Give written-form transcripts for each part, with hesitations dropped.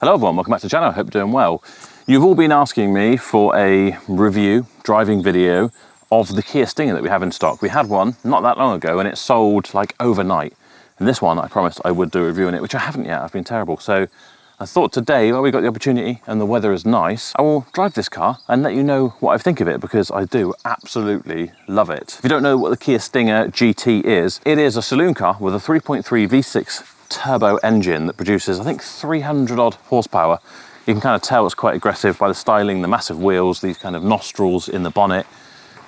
Hello everyone, welcome back to the channel, I hope you're doing well. You've all been asking me for a review, driving video of the Kia Stinger that we have in stock. We had one not that long ago and it sold like overnight. And this one I promised I would do a review on it, which I haven't yet, I've been terrible. So I thought today, while we got the opportunity and the weather is nice, I will drive this car and let you know what I think of it, because I do absolutely love it. If you don't know what the Kia Stinger GT is, it is a saloon car with a 3.3 V6 turbo engine that produces, I think, 300 odd horsepower. You can kind of tell it's quite aggressive by the styling, the massive wheels, these kind of nostrils in the bonnet.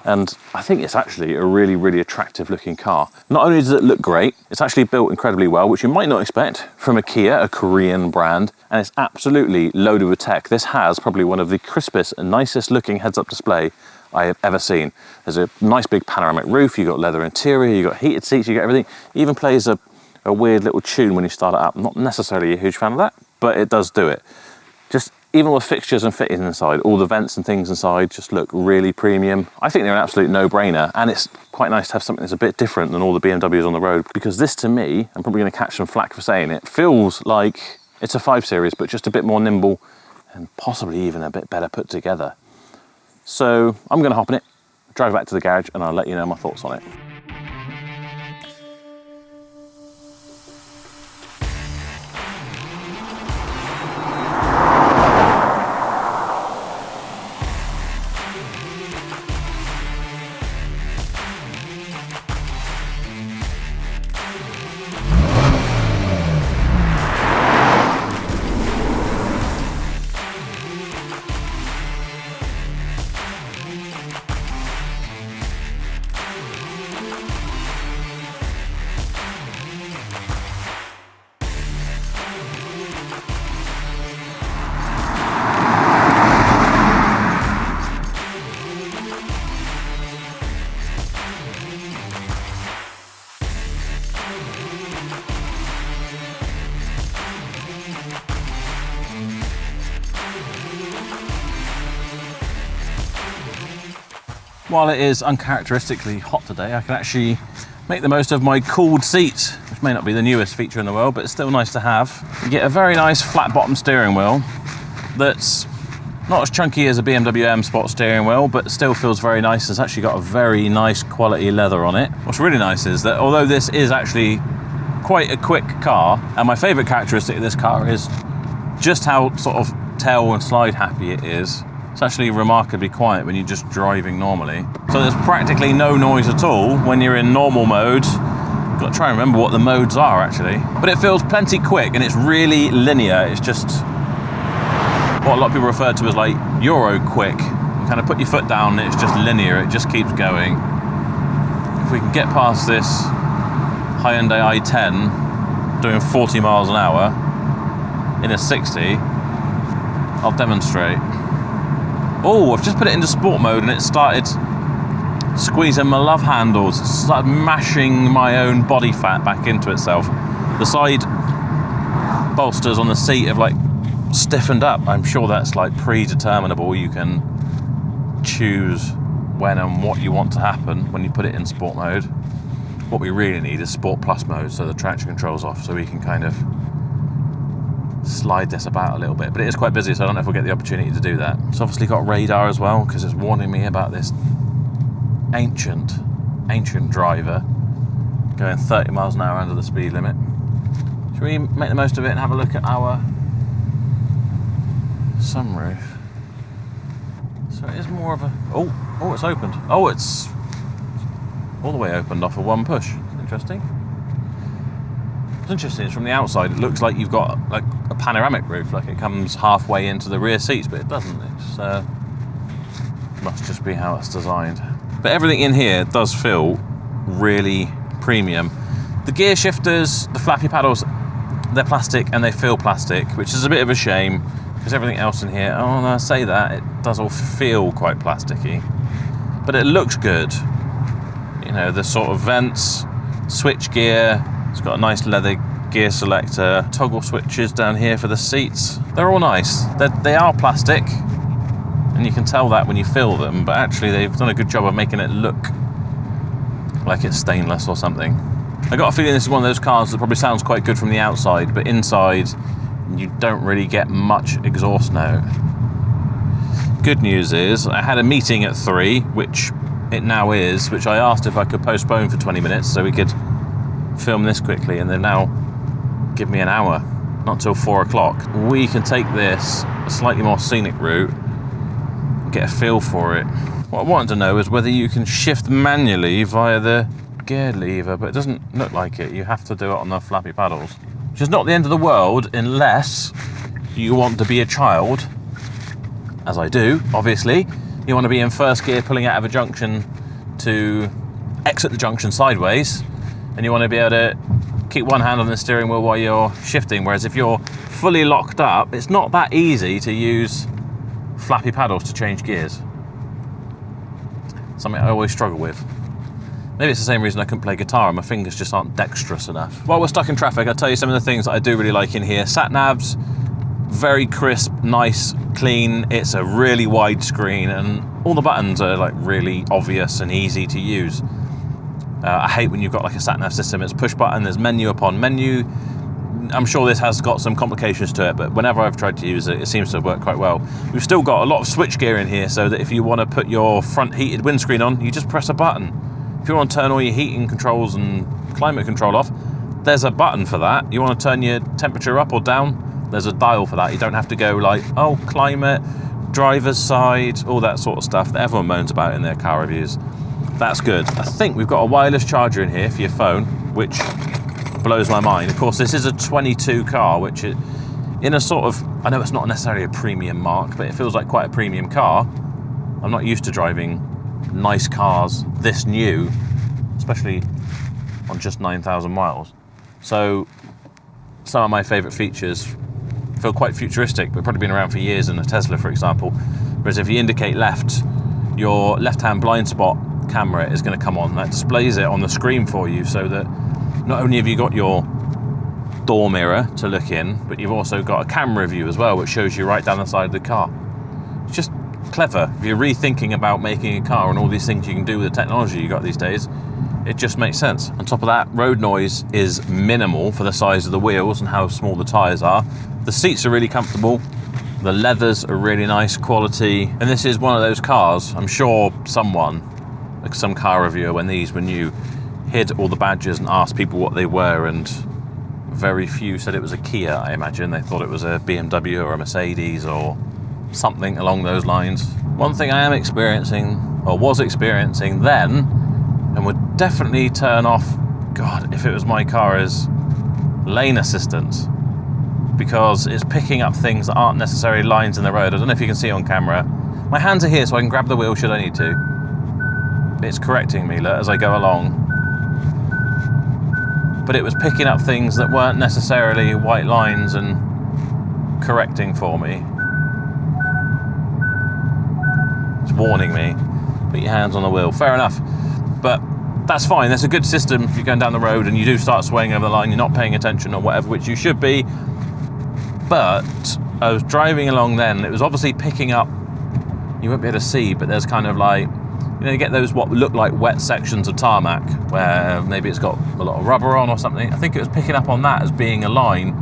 And I think it's actually a really, really attractive looking car. Not only does it look great, it's actually built incredibly well, which you might not expect from a Kia, a Korean brand, and it's absolutely loaded with tech. This has probably one of the crispest and nicest looking heads-up display I have ever seen. There's a nice big panoramic roof, you've got leather interior, you've got heated seats, you get everything. It even plays a weird little tune when you start it up. I'm not necessarily a huge fan of that, but it does do it. Just even all the fixtures and fittings inside, all the vents and things inside just look really premium. I think they're an absolute no-brainer, and it's quite nice to have something that's a bit different than all the BMWs on the road, because this, to me, I'm probably going to catch some flack for saying it, feels like it's a 5 Series, but just a bit more nimble and possibly even a bit better put together. So I'm going to hop in it, drive back to the garage, and I'll let you know my thoughts on it. While it is uncharacteristically hot today, I can actually make the most of my cooled seats, which may not be the newest feature in the world, but it's still nice to have. You get a very nice flat bottom steering wheel that's not as chunky as a BMW M Sport steering wheel, but still feels very nice. It's actually got a very nice quality leather on it. What's really nice is that although this is actually quite a quick car, and my favorite characteristic of this car is just how sort of tail and slide happy it is. It's actually remarkably quiet when you're just driving normally. So there's practically no noise at all when you're in normal mode. I've got to try and remember what the modes are actually. But it feels plenty quick and it's really linear. It's just what a lot of people refer to as like Euro quick. You kind of put your foot down and it's just linear, it just keeps going. If we can get past this Hyundai i10 doing 40 miles an hour in a 60, I'll demonstrate. Oh, I've just put it into sport mode and it started squeezing my love handles. It started mashing my own body fat back into itself. The side bolsters on the seat have like stiffened up. I'm sure that's like predeterminable. You can choose when and what you want to happen when you put it in sport mode. What we really need is Sport Plus mode, so the traction control's off, so we can kind of slide this about a little bit, but it is quite busy, so I don't know if we'll get the opportunity to do that. It's obviously got radar as well, because it's warning me about this ancient driver going 30 miles an hour under the speed limit. Should we make the most of it and have a look at our sunroof? So it is more of a... Oh, it's opened. Oh, it's all the way opened off of one push. Interesting. What's interesting is from the outside it looks like you've got like a panoramic roof, like it comes halfway into the rear seats, but it doesn't. It's must just be how it's designed. But everything in here does feel really premium. The gear shifters, the flappy paddles, they're plastic and they feel plastic, which is a bit of a shame because everything else in here, oh no, I say that, it does all feel quite plasticky, but it looks good. You know, the sort of vents, switch gear. It's got a nice leather gear selector, toggle switches down here for the seats. They're all nice. They are plastic, and you can tell that when you feel them, but actually they've done a good job of making it look like it's stainless or something. I got a feeling this is one of those cars that probably sounds quite good from the outside, but inside You don't really get much exhaust note. Good news is I had a meeting at 3, which it now is, which I asked if I could postpone for 20 minutes so we could film this quickly, and they've now given me an hour, not till 4 o'clock. We can take this a slightly more scenic route, get a feel for it. What I wanted to know is whether you can shift manually via the gear lever, but it doesn't look like it. You have to do it on the flappy paddles, which is not the end of the world unless you want to be a child, as I do, obviously. You want to be in first gear pulling out of a junction to exit the junction sideways, and you want to be able to keep one hand on the steering wheel while you're shifting, whereas if you're fully locked up, it's not that easy to use flappy paddles to change gears. Something I always struggle with. Maybe it's the same reason I couldn't play guitar, and my fingers just aren't dexterous enough. While we're stuck in traffic, I'll tell you some of the things that I do really like in here. Sat navs, very crisp, nice, clean. It's a really wide screen, and all the buttons are like really obvious and easy to use. I hate when you've got like a sat nav system. It's push button, there's menu upon menu. I'm sure this has got some complications to it, but whenever I've tried to use it, it seems to work quite well. We've still got a lot of switch gear in here, so that if you want to put your front heated windscreen on, you just press a button. If you want to turn all your heating controls and climate control off, there's a button for that. You want to turn your temperature up or down, there's a dial for that. You don't have to go like, oh, climate, driver's side, all that sort of stuff that everyone moans about in their car reviews. That's good. I think we've got a wireless charger in here for your phone, which blows my mind. Of course, this is a 22 car, which is in a sort of, I know it's not necessarily a premium mark, but it feels like quite a premium car. I'm not used to driving nice cars this new, especially on just 9,000 miles. So some of my favorite features feel quite futuristic, but probably been around for years in a Tesla, for example. Whereas if you indicate left, your left-hand blind spot camera is going to come on. That displays it on the screen for you, so that not only have you got your door mirror to look in, but you've also got a camera view as well, which shows you right down the side of the car. It's just clever. If you're rethinking about making a car and all these things you can do with the technology you got these days, it just makes sense. On top of that, road noise is minimal for the size of the wheels and how small the tyres are. The seats are really comfortable. The leathers are really nice quality. And this is one of those cars, I'm sure someone, like some car reviewer when these were new, hid all the badges and asked people what they were, and very few said it was a Kia, I imagine. They thought it was a BMW or a Mercedes or something along those lines. One thing I am experiencing, or was experiencing then, and would definitely turn off, God, if it was my car, is lane assistance. Because it's picking up things that aren't necessarily lines in the road. I don't know if you can see on camera. My hands are here so I can grab the wheel should I need to. It's correcting me as I go along. But it was picking up things that weren't necessarily white lines and correcting for me. It's warning me. Put your hands on the wheel. Fair enough. But that's fine. That's a good system if you're going down the road and you do start swaying over the line, you're not paying attention or whatever, which you should be. But I was driving along then, it was obviously picking up, you won't be able to see, but there's kind of like, you know, you get those what look like wet sections of tarmac where maybe it's got a lot of rubber on or something. I think it was picking up on that as being a line.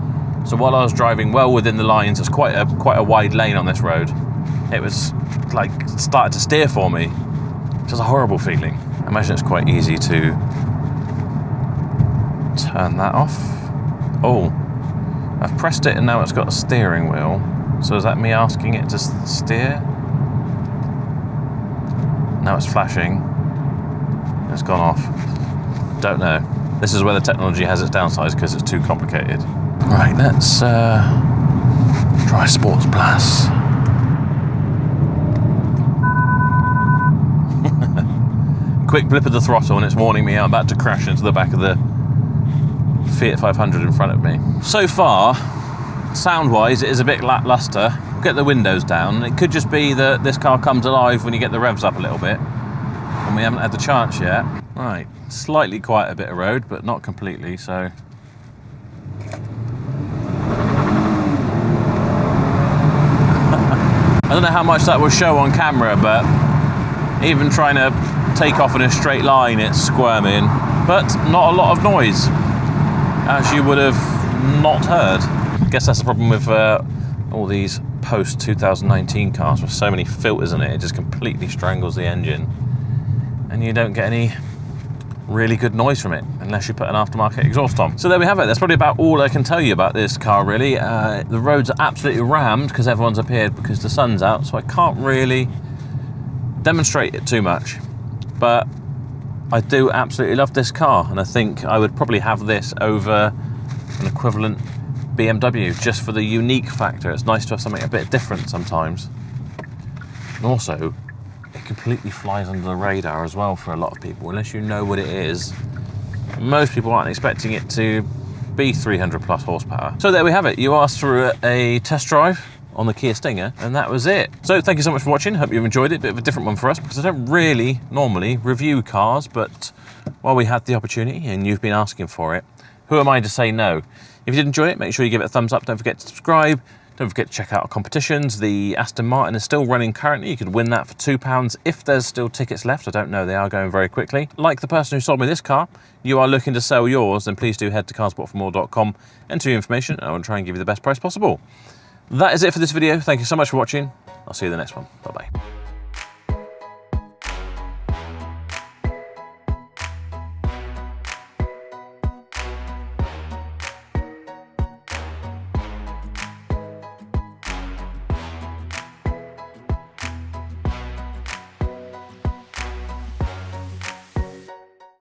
So while I was driving well within the lines, it's quite a wide lane on this road. It was like started to steer for me, which is a horrible feeling. I imagine it's quite easy to turn that off. Oh, I've pressed it and now it's got a steering wheel. So is that me asking it to steer? Now it's flashing. It's gone off. Don't know. This is where the technology has its downsides because it's too complicated. Right, let's try Sports Plus. Quick blip of the throttle and it's warning me I'm about to crash into the back of the Fiat 500 in front of me. So far, sound-wise, it is a bit lackluster. We'll get the windows down. It could just be that this car comes alive when you get the revs up a little bit, and we haven't had the chance yet. Right, slightly quite a bit of road, but not completely, so... I don't know how much that will show on camera, but even trying to take off in a straight line, it's squirming, but not a lot of noise, as you would have not heard. Guess that's the problem with all these post-2019 cars with so many filters in it. It just completely strangles the engine. And you don't get any really good noise from it unless you put an aftermarket exhaust on. So there we have it. That's probably about all I can tell you about this car, really. The roads are absolutely rammed because everyone's appeared because the sun's out, so I can't really demonstrate it too much. But I do absolutely love this car, and I think I would probably have this over an equivalent BMW just for the unique factor. It's nice to have something a bit different sometimes. And also, it completely flies under the radar as well for a lot of people. Unless you know what it is, most people aren't expecting it to be 300 plus horsepower. So there we have it. You asked for a test drive on the Kia Stinger, and that was it. So thank you so much for watching. Hope you've enjoyed it. Bit of a different one for us because I don't really normally review cars, but while we had the opportunity and you've been asking for it, who am I to say no? If you did enjoy it, make sure you give it a thumbs up. Don't forget to subscribe. Don't forget to check out our competitions. The Aston Martin is still running currently. You could win that for £2 if there's still tickets left. I don't know, they are going very quickly. Like the person who sold me this car, you are looking to sell yours, then please do head to carsportformore.com, enter your information, and I will try and give you the best price possible. That is it for this video. Thank you so much for watching. I'll see you in the next one. Bye-bye.